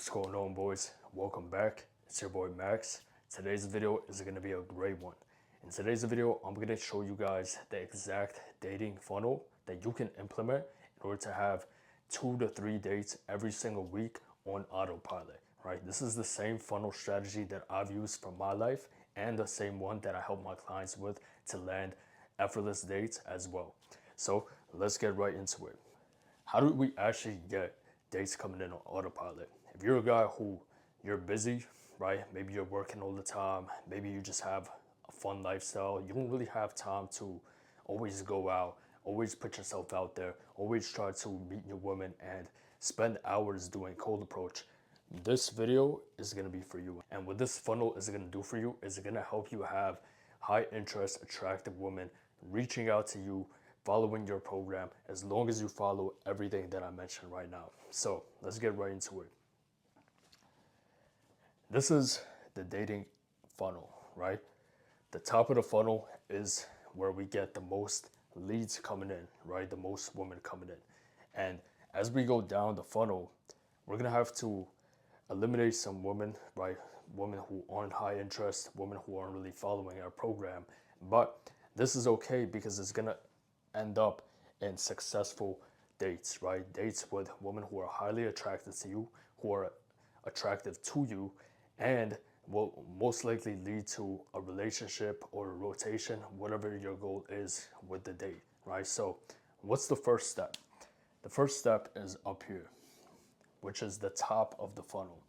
What's going on, boys? Welcome back. It's your boy Max. Today's video is going to be a great one. In today's video, I'm going to show you guys the exact dating funnel that you can implement in order to have 2 to 3 dates every single week on autopilot, right? This is the same funnel strategy that I've used for my life and the same one that I help my clients with to land effortless dates as well. So let's get right into it. How do we actually get dates coming in on autopilot? If you're a guy who you're busy, right? Maybe you're working all the time. Maybe you just have a fun lifestyle. You don't really have time to always go out, always put yourself out there, always try to meet new women and spend hours doing cold approach. This video is going to be for you. And what this funnel is going to do for you is going to help you have high interest, attractive women reaching out to you, following your program, as long as you follow everything that I mentioned right now. So let's get right into it. This is the dating funnel, right? The top of the funnel is where we get the most leads coming in, right? The most women coming in. And as we go down the funnel, we're gonna have to eliminate some women, right? Women who aren't high interest, women who aren't really following our program. But this is okay because it's gonna end up in successful dates, right? Dates with women who are highly attracted to you, who are attractive to you, and will most likely lead to a relationship or a rotation, whatever your goal is with the date, right? So what's the first step? The first step is up here, which is the top of the funnel.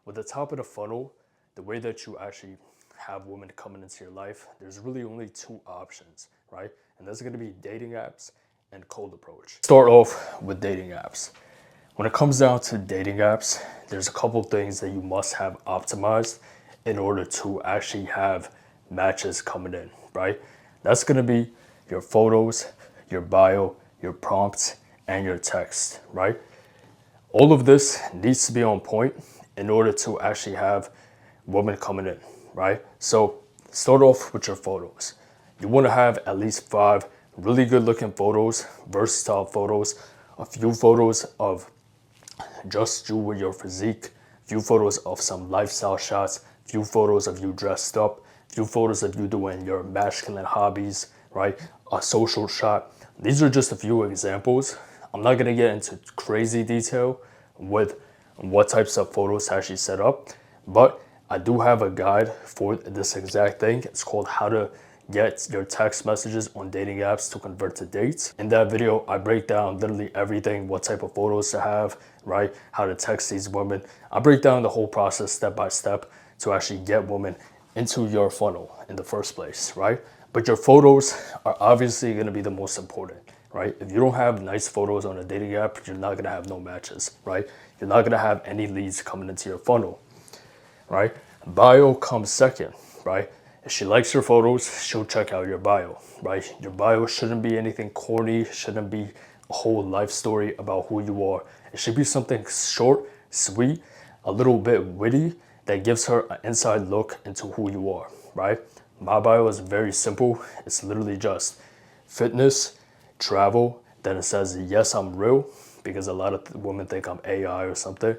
With the top of the funnel, the way that you actually have women coming into your life, there's really only two options, right? And that's gonna be dating apps and cold approach. Start off with dating apps. When it comes down to dating apps, there's a couple things that you must have optimized in order to actually have matches coming in, right? That's gonna be your photos, your bio, your prompts, and your text, right? All of this needs to be on point in order to actually have women coming in, right? So start off with your photos. You want to have at least 5 really good looking photos, versatile photos, a few photos of just you with your physique, few photos of some lifestyle shots, few photos of you dressed up, few photos of you doing your masculine hobbies, right? A social shot. These are just a few examples. I'm not gonna get into crazy detail with what types of photos to actually set up, but I do have a guide for this exact thing. It's called How to Get Your Text Messages on Dating Apps to Convert to Dates. In that video, I break down literally everything, what type of photos to have, right? How to text these women. I break down the whole process step by step to actually get women into your funnel in the first place, right? But your photos are obviously gonna be the most important, right? If you don't have nice photos on a dating app, you're not gonna have no matches, right? You're not gonna have any leads coming into your funnel, right? Bio comes second, right? If she likes your photos, she'll check out your bio, right? Your bio shouldn't be anything corny, shouldn't be a whole life story about who you are. It should be something short, sweet, a little bit witty that gives her an inside look into who you are, right? My bio is very simple. It's literally just fitness, travel, then it says, yes, I'm real, because a lot of women think I'm AI or something.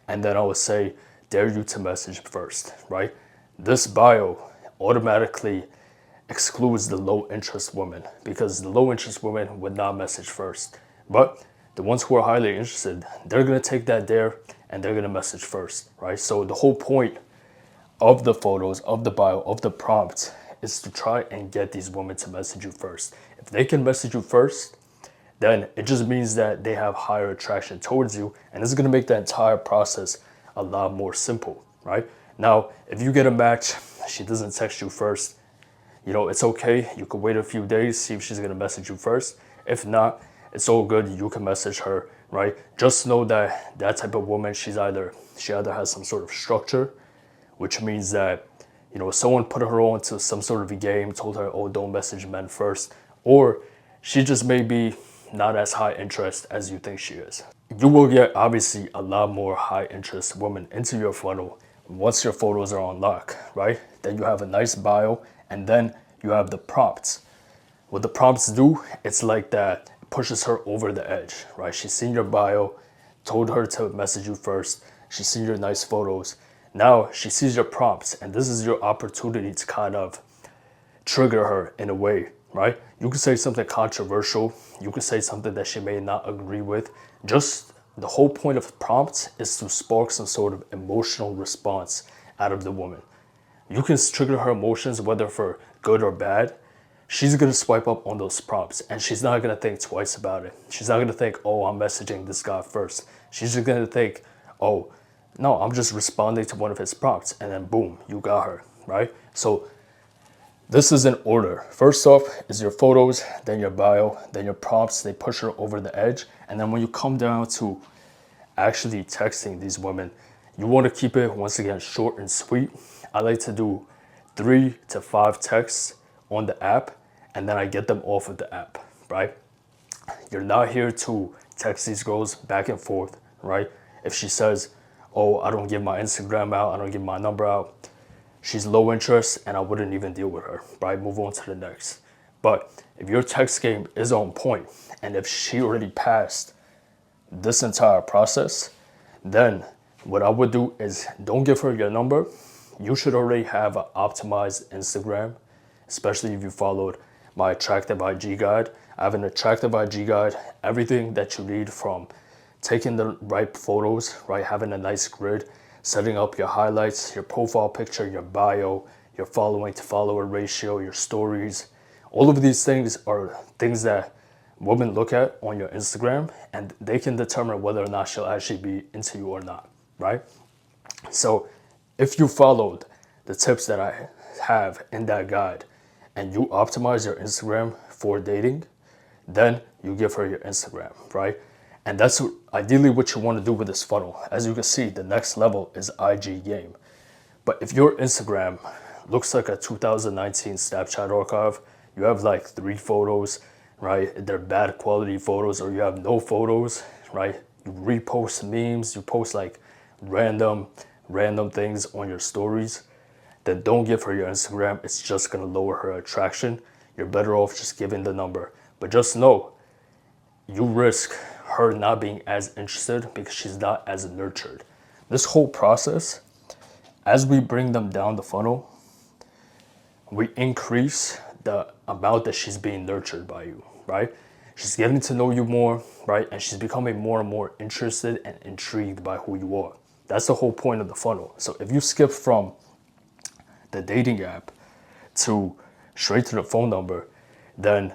And then I would say, dare you to message first, right? This bio automatically excludes the low interest women because the low interest women would not message first. But the ones who are highly interested, they're gonna take that dare and they're gonna message first, right? So the whole point of the photos, of the bio, of the prompts is to try and get these women to message you first. If they can message you first, then it just means that they have higher attraction towards you, and it's gonna make the entire process a lot more simple, right? Now, if you get a match, she doesn't text you first, it's okay. You could wait a few days, see if she's gonna message you first. If not, it's all good. You can message her, right? Just know that that type of woman, she either has some sort of structure, which means that, someone put her on to some sort of a game, told her, oh, don't message men first, or she just may be not as high interest as you think she is. You will get obviously a lot more high interest women into your funnel once your photos are on lock, right? Then you have a nice bio, and then you have the prompts. What the prompts do, it's like that, it pushes her over the edge, right? She's seen your bio, told her to message you first. She's seen your nice photos. Now she sees your prompts, and this is your opportunity to kind of trigger her in a way, right? You could say something controversial. You could say something that she may not agree with. Just the whole point of prompts is to spark some sort of emotional response out of the woman. You can trigger her emotions, whether for good or bad. She's gonna swipe up on those prompts and she's not gonna think twice about it. She's not gonna think, oh, I'm messaging this guy first. She's just gonna think, oh, no, I'm just responding to one of his prompts, and then boom, you got her, right? So this is in order. First off is your photos, then your bio, then your prompts. They push her over the edge. And then when you come down to actually texting these women, you want to keep it, once again, short and sweet. I like to do 3 to 5 texts on the app, and then I get them off of the app, right? You're not here to text these girls back and forth, right? If she says, oh, I don't give my Instagram out, I don't give my number out, she's low interest and I wouldn't even deal with her, right? Move on to the next. But if your text game is on point and if she already passed this entire process, then what I would do is don't give her your number. You should already have an optimized Instagram, especially if you followed my attractive IG guide. I have an attractive IG guide, everything that you need, from taking the right photos, right? Having a nice grid, setting up your highlights, your profile picture, your bio, your following to follower ratio, your stories. All of these things are things that women look at on your Instagram, and they can determine whether or not she'll actually be into you or not, right? So if you followed the tips that I have in that guide and you optimize your Instagram for dating, then you give her your Instagram, right? And that's ideally what you want to do with this funnel. As you can see, the next level is IG game. But if your Instagram looks like a 2019 Snapchat archive, you have like 3 photos, right? They're bad quality photos, or you have no photos, right? You repost memes, you post like random things on your stories, then don't give her your Instagram. It's just gonna lower her attraction. You're better off just giving the number. But just know, you risk her not being as interested because she's not as nurtured. This whole process, as we bring them down the funnel, we increase the amount that she's being nurtured by you, right? She's getting to know you more, right? And she's becoming more and more interested and intrigued by who you are. That's the whole point of the funnel. So if you skip from the dating app to straight to the phone number, then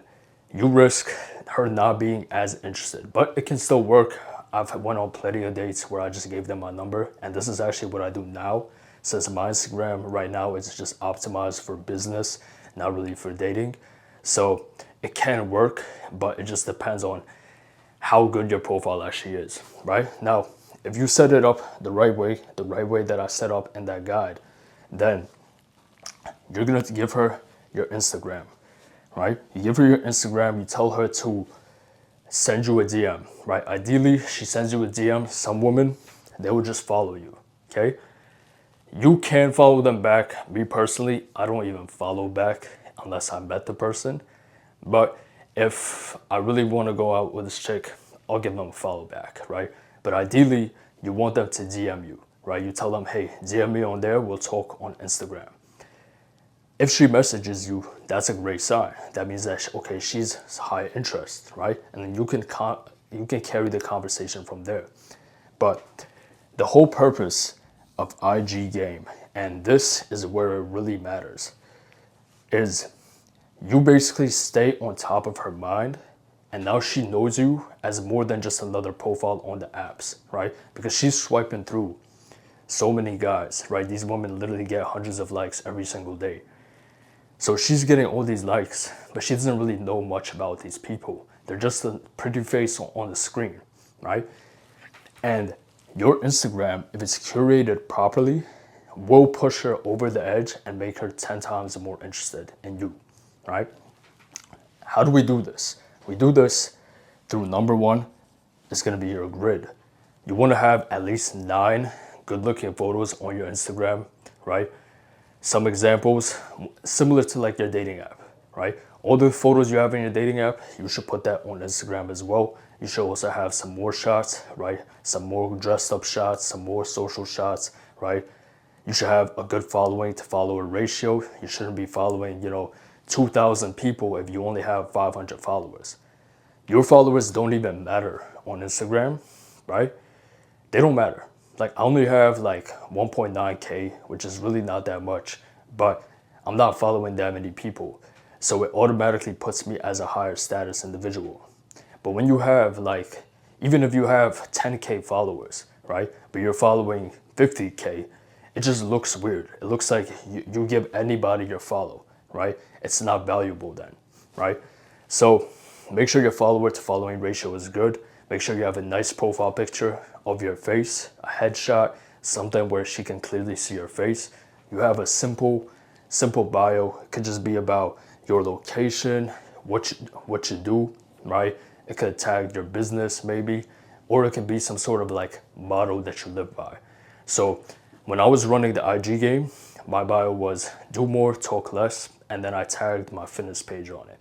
you risk her not being as interested. But it can still work. I've went on plenty of dates where I just gave them my number, and this is actually what I do now, since my Instagram right now is just optimized for business, not really for dating. So it can work, but it just depends on how good your profile actually is, right? Now, if you set it up the right way that I set up in that guide, then you're gonna give her your Instagram, right? You give her your Instagram, you tell her to send you a DM, right? Ideally, she sends you a DM. Some women, they will just follow you, okay? You can follow them back. Me personally, I don't even follow back unless I met the person. But if I really want to go out with this chick, I'll give them a follow back, right? But ideally, you want them to DM you, right? You tell them, hey, DM me on there, we'll talk on Instagram. If she messages you, that's a great sign. That means that, okay, she's high interest, right? And then you can carry the conversation from there. But the whole purpose of IG game, and this is where it really matters, is you basically stay on top of her mind, and now she knows you as more than just another profile on the apps, right? Because she's swiping through so many guys, right? These women literally get hundreds of likes every single day. So she's getting all these likes, but she doesn't really know much about these people. They're just a pretty face on the screen, right? And your Instagram, if it's curated properly, will push her over the edge and make her 10 times more interested in you, right? How do we do this? We do this through, number one, it's gonna be your grid. You wanna have at least 9 good-looking photos on your Instagram, right? Some examples, similar to like your dating app, right? All the photos you have in your dating app, you should put that on Instagram as well. You should also have some more shots, right? Some more dressed up shots, some more social shots, right? You should have a good following to follower ratio. You shouldn't be following, 2,000 people if you only have 500 followers. Your followers don't even matter on Instagram, right? They don't matter. Like I only have like 1.9K, which is really not that much, but I'm not following that many people. So it automatically puts me as a higher status individual. But when you have like, even if you have 10K followers, right? But you're following 50K, it just looks weird. It looks like you give anybody your follow, right? It's not valuable then, right? So make sure your follower to following ratio is good. Make sure you have a nice profile picture of your face, a headshot, something where she can clearly see your face. You have a simple bio. It could just be about your location, what you do, right? It could tag your business maybe, or it can be some sort of like motto that you live by. So when I was running the IG game, my bio was do more, talk less, and then I tagged my fitness page on it,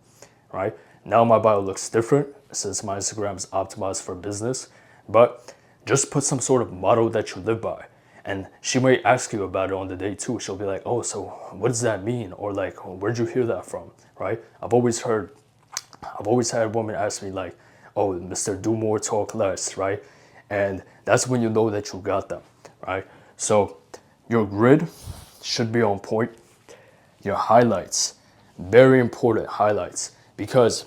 right? Now my bio looks different since my Instagram is optimized for business, but just put some sort of motto that you live by. And she might ask you about it on the day too. She'll be like, oh, so what does that mean? Or like, where'd you hear that from, right? I've always had women ask me like, oh, Mr. Do More, Talk Less, right? And that's when you know that you got them, right? So your grid should be on point. Your highlights, very important highlights, because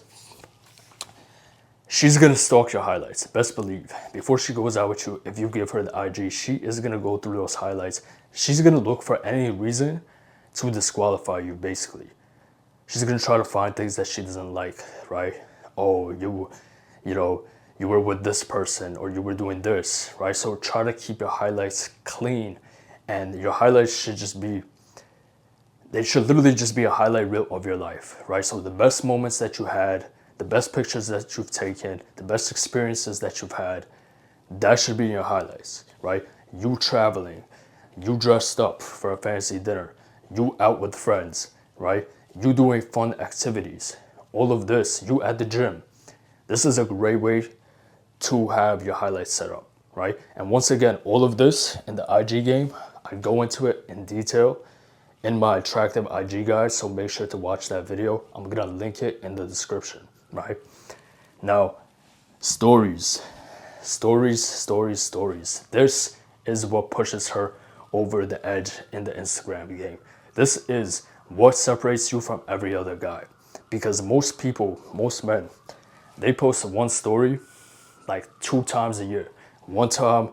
she's gonna stalk your highlights, best believe. Before she goes out with you, if you give her the IG, she is gonna go through those highlights. She's gonna look for any reason to disqualify you, basically. She's gonna try to find things that she doesn't like, right? Oh, you know, you were with this person or you were doing this, right? So try to keep your highlights clean, and your highlights should just be, they should literally just be a highlight reel of your life, right? So the best moments that you had, the best pictures that you've taken, the best experiences that you've had, that should be in your highlights, right? You traveling, you dressed up for a fancy dinner, you out with friends, right? You doing fun activities, all of this, you at the gym. This is a great way to have your highlights set up, right? And once again, all of this in the IG game, I go into it in detail in my attractive IG guide, so make sure to watch that video. I'm gonna link it in the description, right? Now, stories. This is what pushes her over the edge in the Instagram game. This is what separates you from every other guy. Because most people, most men, they post one story like 2 times a year. One time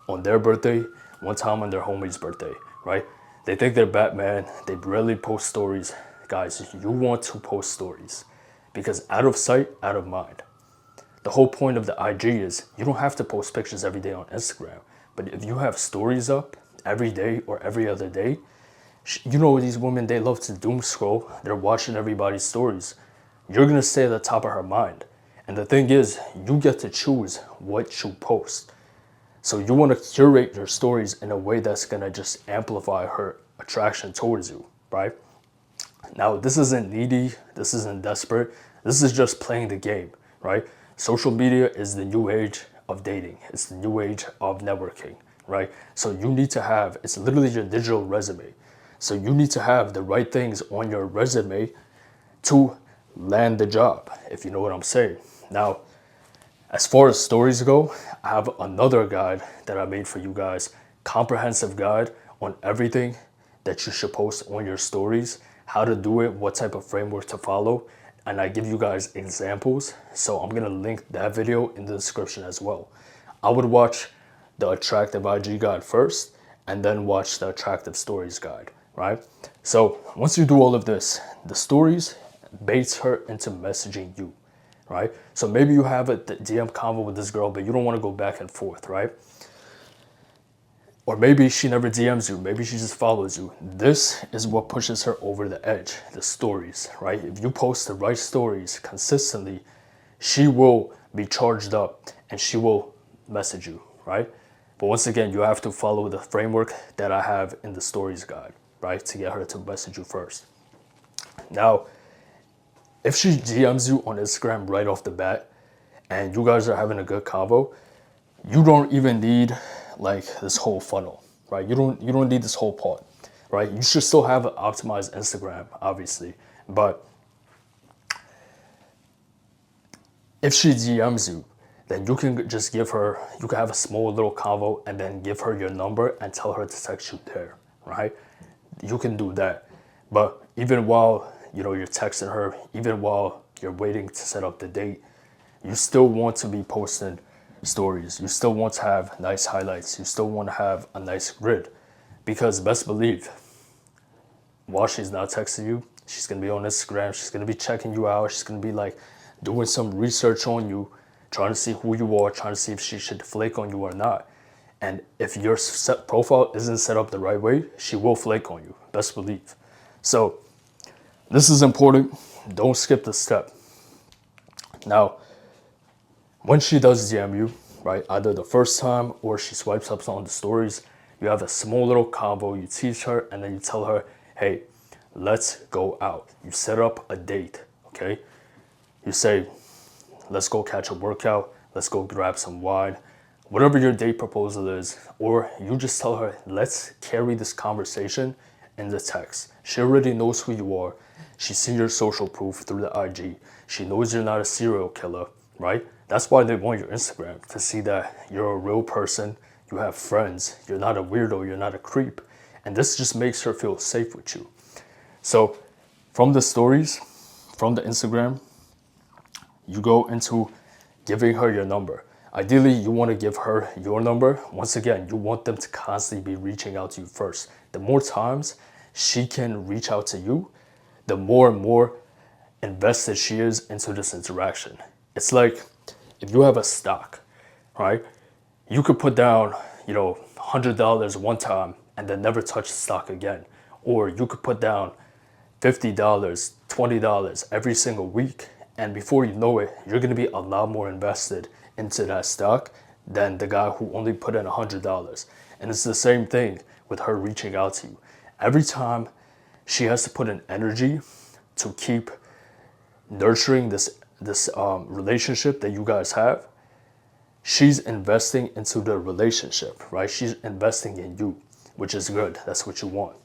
on their birthday, one time on their homie's birthday, right? They think they're Batman. They rarely post stories. Guys, you want to post stories because out of sight, out of mind. The whole point of the IG is you don't have to post pictures every day on Instagram. But if you have stories up every day or every other day, you know these women, they love to doom scroll. They're watching everybody's stories. You're going to stay at the top of her mind. And the thing is, you get to choose what you post. So you want to curate your stories in a way that's going to just amplify her attraction towards you, right? Now, this isn't needy. This isn't desperate. This is just playing the game, right? Social media is the new age of dating. It's the new age of networking, right? So you need to have, it's literally your digital resume. So you need to have the right things on your resume to land the job, if you know what I'm saying. Now, as far as stories go, I have another guide that I made for you guys, comprehensive guide on everything that you should post on your stories, how to do it, what type of framework to follow, and I give you guys examples. So I'm gonna link that video in the description as well. I would watch the attractive IG guide first and then watch the attractive stories guide, right? So once you do all of this, the stories baits her into messaging you, right? So maybe you have a DM convo with this girl, but you don't want to go back and forth, right? Or maybe she never DMs you. Maybe she just follows you. This is what pushes her over the edge, the stories, right? If you post the right stories consistently, she will be charged up and she will message you, right? But once again, you have to follow the framework that I have in the stories guide, right? To get her to message you first. Now, if she DMs you on Instagram right off the bat and you guys are having a good convo, you don't even need like this whole funnel, right? You don't need this whole part, right? You should still have an optimized Instagram, obviously, but if she DMs you, then you can just give her, you can have a small little convo and then give her your number and tell her to text you there, right? You can do that. But even while, you're texting her, even while you're waiting to set up the date, you still want to be posting stories. You still want to have nice highlights. You still want to have a nice grid. Because best believe, while she's not texting you, she's gonna be on Instagram, she's gonna be checking you out, she's gonna be like doing some research on you, trying to see who you are, trying to see if she should flake on you or not. And if your profile isn't set up the right way, she will flake on you, best believe. So this is important. Don't skip this step. Now, when she does DM you, right, either the first time or she swipes up on the stories, you have a small little convo, you teach her, and then you tell her, hey, let's go out. You set up a date, okay? You say, let's go catch a workout, let's go grab some wine, whatever your date proposal is, or you just tell her, let's carry this conversation in the text. She already knows who you are. She's seen your social proof through the IG. She knows you're not a serial killer, right? That's why they want your Instagram, to see that you're a real person, you have friends, you're not a weirdo, you're not a creep. And this just makes her feel safe with you. So from the stories, from the Instagram, you go into giving her your number. Ideally, you want to give her your number. Once again, you want them to constantly be reaching out to you first. The more times she can reach out to you, the more and more invested she is into this interaction. It's like if you have a stock, right? You could put down, $100 one time and then never touch the stock again. Or you could put down $50, $20 every single week. And before you know it, you're going to be a lot more invested into that stock than the guy who only put in $100. And it's the same thing with her reaching out to you. Every time she has to put in energy to keep nurturing this relationship that you guys have, she's investing into the relationship, right? She's investing in you, which is good. That's what you want.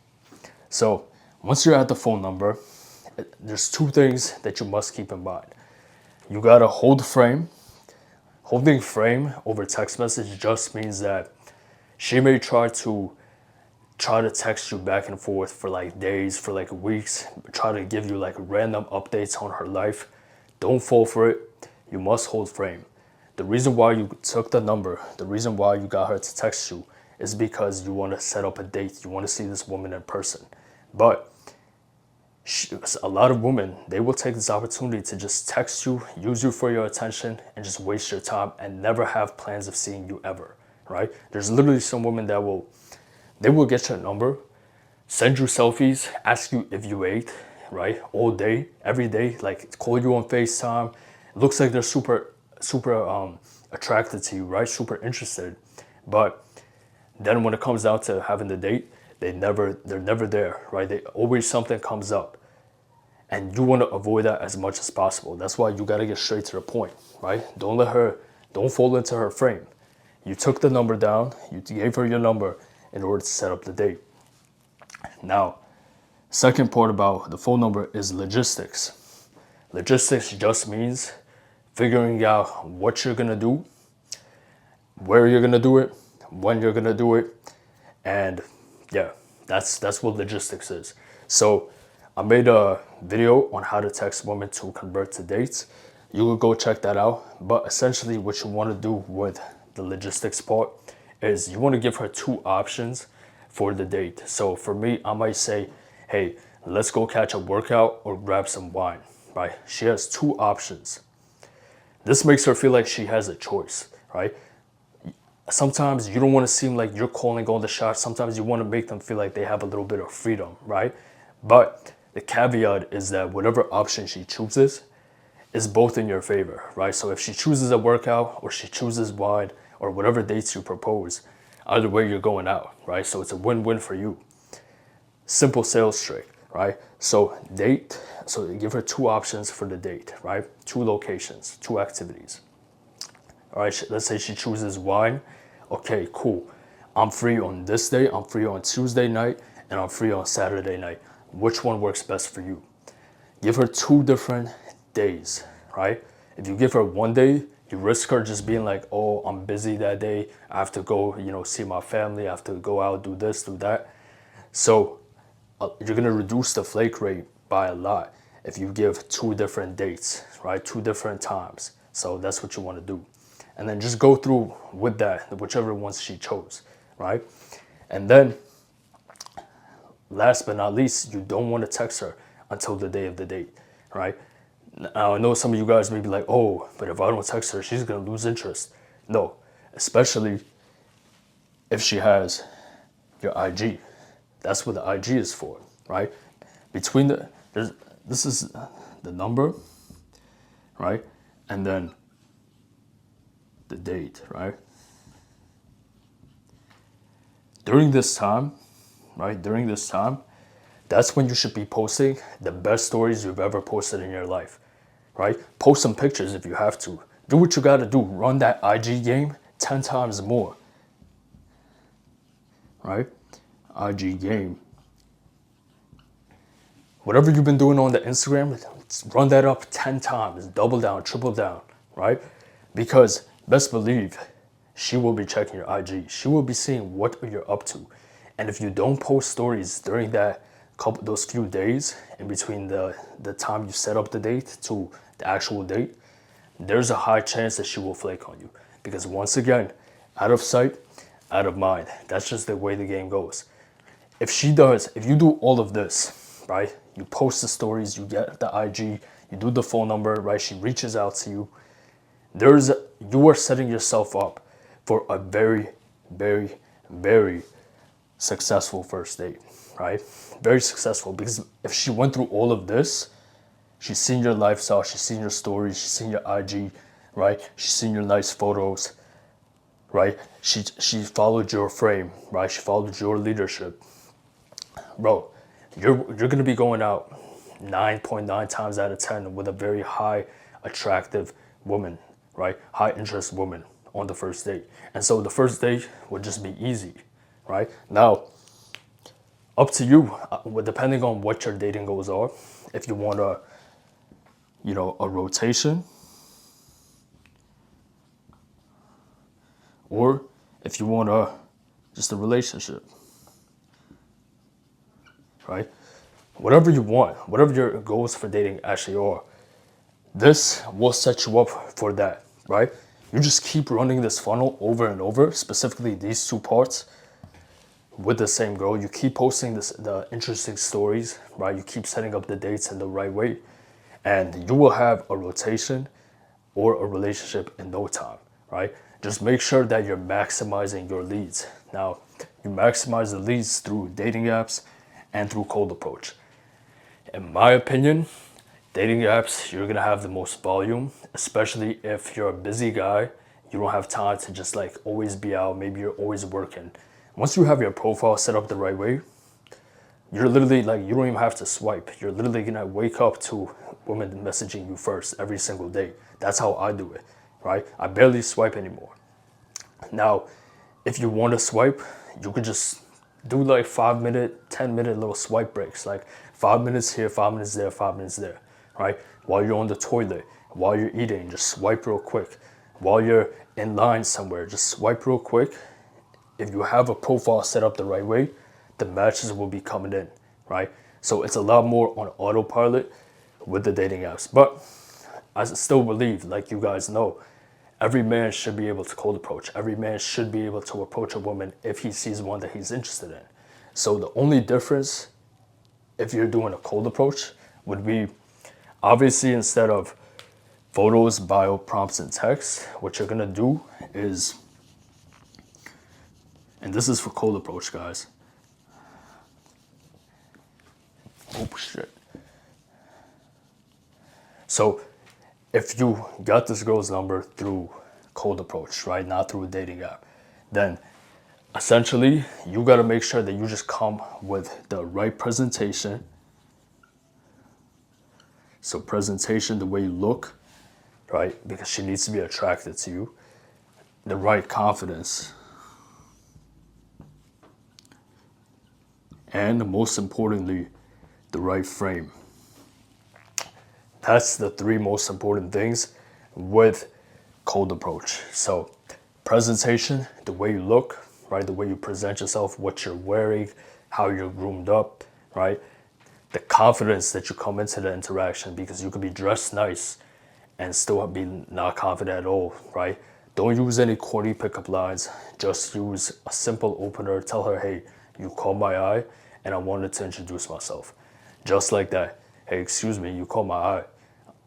So once you're at the phone number, there's two things that you must keep in mind. You gotta hold frame. Holding frame over text message just means that she may try to text you back and forth for like days, for like weeks, try to give you like random updates on her life. Don't fall for it. You must hold frame. The reason why you took the number, the reason why you got her to text you is because you want to set up a date. You want to see this woman in person. But a lot of women, they will take this opportunity to just text you, use you for your attention, and just waste your time and never have plans of seeing you ever, right? There's literally some women that they will get your number, send you selfies, ask you if you ate, right? All day, every day, like call you on FaceTime. It looks like they're super attracted to you, right? Super interested. But then when it comes down to having the date, they're never there, right? Always something comes up. And you want to avoid that as much as possible. That's why you got to get straight to the point, right? Don't fall into her frame. You took the number down, you gave her your number in order to set up the date. Now, second part about the phone number is logistics. Logistics just means figuring out what you're going to do, where you're going to do it, when you're going to do it, and yeah, that's what logistics is. So I made a video on how to text women to convert to dates. You will go check that out. But essentially what you want to do with the logistics part is you want to give her two options for the date. So for me, I might say, hey, let's go catch a workout or grab some wine, right? She has two options. This makes her feel like she has a choice, right? Sometimes you don't want to seem like you're calling all the shots. Sometimes you want to make them feel like they have a little bit of freedom, right? But the caveat is that whatever option she chooses is both in your favor, right? So if she chooses a workout or she chooses wine or whatever dates you propose, either way you're going out, right? So it's a win-win for you. Simple sales trick, right? So you give her two options for the date, right? Two locations, two activities. All right, let's say she chooses wine. Okay, cool. I'm free on this day, I'm free on Tuesday night, and I'm free on Saturday night. Which one works best for you? Give her 2 different days, right? If you give her one day, you risk her just being like, oh, I'm busy that day. I have to go, see my family. I have to go out, do this, do that. So you're gonna reduce the flake rate by a lot if you give 2 different dates, right? 2 different times. So that's what you want to do. And then just go through with that, whichever ones she chose, right? And then last but not least, you don't want to text her until the day of the date, right? Now, I know some of you guys may be like, oh, but if I don't text her, she's going to lose interest. No, especially if she has your IG. That's what the IG is for, right? This is the number, right? And then the date, right? During this time, right? During this time, that's when you should be posting the best stories you've ever posted in your life, right? Post some pictures if you have to. Do what you gotta do. Run that IG game 10 times more, right? IG game. Whatever you've been doing on the Instagram, run that up 10 times. Double down, triple down, right? Because best believe she will be checking your IG. She will be seeing what you're up to. And if you don't post stories during those few days in between the time you set up the date to the actual date, there's a high chance that she will flake on you. Because once again, out of sight, out of mind. That's just the way the game goes. If you do all of this, right? You post the stories, you get the IG, you do the phone number, right? She reaches out to you. You are setting yourself up for a very, very, very successful first date, right? Very successful, because if she went through all of this, she's seen your lifestyle, she's seen your stories, she's seen your IG, right? She's seen your nice photos, right? She followed your frame, right? She followed your leadership. Bro, you're gonna be going out 9.9 times out of 10 with a very high attractive woman, right? High interest woman on the first date. And so the first date would just be easy, right? Now, up to you, depending on what your dating goals are. If you want a rotation, or if you want just a relationship, right? Whatever you want, whatever your goals for dating actually are, this will set you up for that, right? You just keep running this funnel over and over, specifically these 2 parts with the same girl. You keep posting the interesting stories, right? You keep setting up the dates in the right way, and you will have a rotation or a relationship in no time, right? Just make sure that you're maximizing your leads. Now, you maximize the leads through dating apps and through cold approach. In my opinion, dating apps, you're gonna have the most volume, especially if you're a busy guy. You don't have time to just like always be out. Maybe you're always working. Once you have your profile set up the right way, you're literally like, you don't even have to swipe. You're literally gonna wake up to women messaging you first every single day. That's how I do it, right? I barely swipe anymore. Now, if you want to swipe, you could just do like 5-minute, 10-minute little swipe breaks, like 5 minutes here, 5 minutes there, 5 minutes there, right? While you're on the toilet, while you're eating, just swipe real quick. While you're in line somewhere, just swipe real quick. If you have a profile set up the right way, the matches will be coming in, right? So it's a lot more on autopilot with the dating apps. But I still believe, like you guys know, every man should be able to cold approach. Every man should be able to approach a woman if he sees one that he's interested in. So the only difference, if you're doing a cold approach, would be obviously instead of photos, bio, prompts, and text, what you're gonna do is, and this is for cold approach, guys. Oh shit. So if you got this girl's number through cold approach, right, not through a dating app, then essentially you got to make sure that you just come with the right presentation. So presentation, the way you look, right, because she needs to be attracted to you. the right confidence, and most importantly, the right frame. That's the three most important things with cold approach. So presentation, the way you look, right? The way you present yourself, what you're wearing, how you're groomed up, right? The confidence that you come into the interaction, because you could be dressed nice and still be not confident at all, right? Don't use any corny pickup lines. Just use a simple opener. Tell her, hey, you caught my eye and I wanted to introduce myself. Just like that. Hey, excuse me, you caught my eye.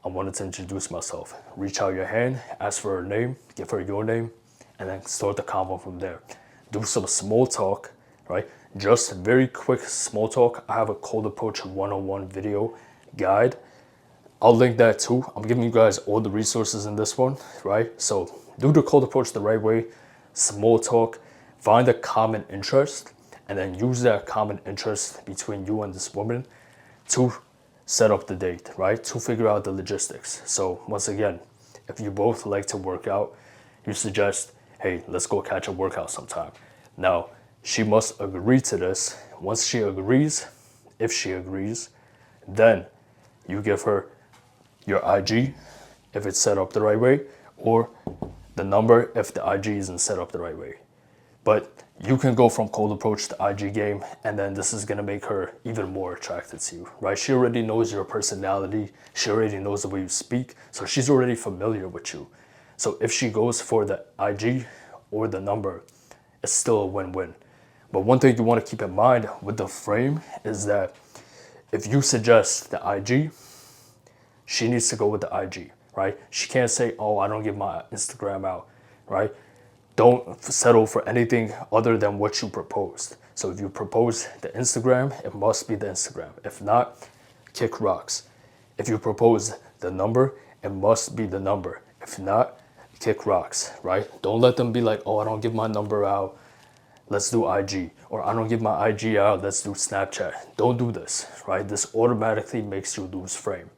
I wanted to introduce myself. Reach out your hand, ask for her name, give her your name, and then start the convo from there. Do some small talk, right? Just very quick small talk. I have a cold approach one-on-one video guide. I'll link that too. I'm giving you guys all the resources in this one, right? So do the cold approach the right way, small talk, find a common interest, and then use that common interest between you and this woman to set up the date, right? To figure out the logistics. So once again, if you both like to work out, you suggest, hey, let's go catch a workout sometime. Now, she must agree to this. Once she agrees, if she agrees, then you give her your IG if it's set up the right way, or the number if the IG isn't set up the right way. But you can go from cold approach to IG game, and then this is gonna make her even more attracted to you, right? She already knows your personality. She already knows the way you speak. So she's already familiar with you. So if she goes for the IG or the number, it's still a win-win. But one thing you wanna keep in mind with the frame is that if you suggest the IG, she needs to go with the IG, right? She can't say, oh, I don't give my Instagram out, right? Don't settle for anything other than what you proposed. So if you propose the Instagram, it must be the Instagram. If not, kick rocks. If you propose the number, it must be the number. If not, kick rocks, right? Don't let them be like, oh, I don't give my number out, let's do IG. Or I don't give my IG out, let's do Snapchat. Don't do this, right? This automatically makes you lose frame.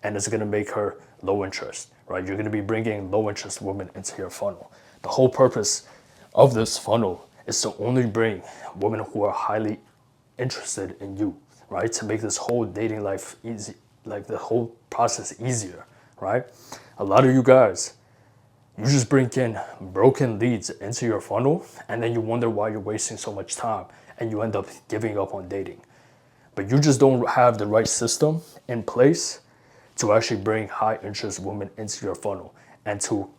And it's gonna make her low interest, right? You're gonna be bringing low interest women into your funnel. The whole purpose of this funnel is to only bring women who are highly interested in you, right? To make this whole dating life easy, like the whole process easier, right? A lot of you guys, you just bring in broken leads into your funnel, and then you wonder why you're wasting so much time and you end up giving up on dating. But you just don't have the right system in place to actually bring high interest women into your funnel and to,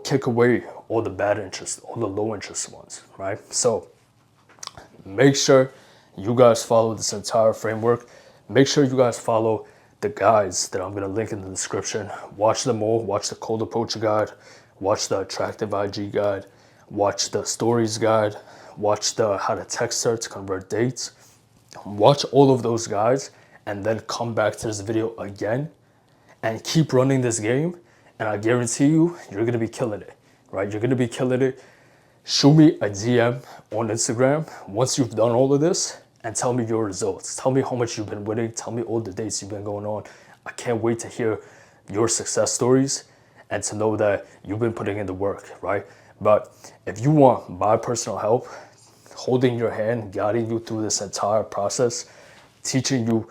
kick away all the bad interest, all the low interest ones, right? So make sure you guys follow this entire framework. Make sure you guys follow the guides that I'm gonna link in the description. Watch them all. Watch the cold approach guide, watch the attractive IG guide, watch the stories guide, watch the how to text her to convert dates. Watch all of those guides and then come back to this video again and keep running this game, and I guarantee you, you're gonna be killing it, right? You're gonna be killing it. Shoot me a DM on Instagram once you've done all of this and tell me your results. Tell me how much you've been winning. Tell me all the dates you've been going on. I can't wait to hear your success stories and to know that you've been putting in the work, right? But if you want my personal help, holding your hand, guiding you through this entire process, teaching you,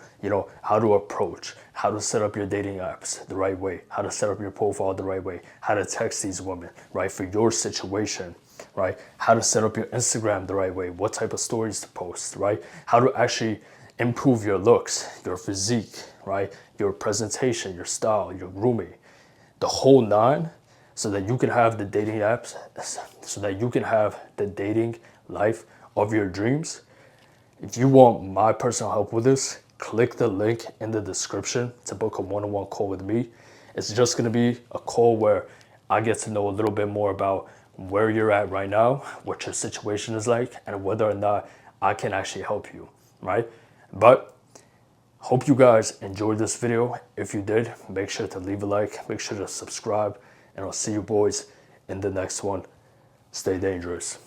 how to approach, how to set up your dating apps the right way, how to set up your profile the right way, how to text these women, right, for your situation, right? How to set up your Instagram the right way, what type of stories to post, right? How to actually improve your looks, your physique, right? Your presentation, your style, your grooming, the whole nine, so that you can have the dating apps, so that you can have the dating life of your dreams. If you want my personal help with this, click the link in the description to book a one-on-one call with me. It's just gonna be a call where I get to know a little bit more about where you're at right now, what your situation is like, and whether or not I can actually help you, right? But hope you guys enjoyed this video. If you did, make sure to leave a like, make sure to subscribe, and I'll see you boys in the next one. Stay dangerous.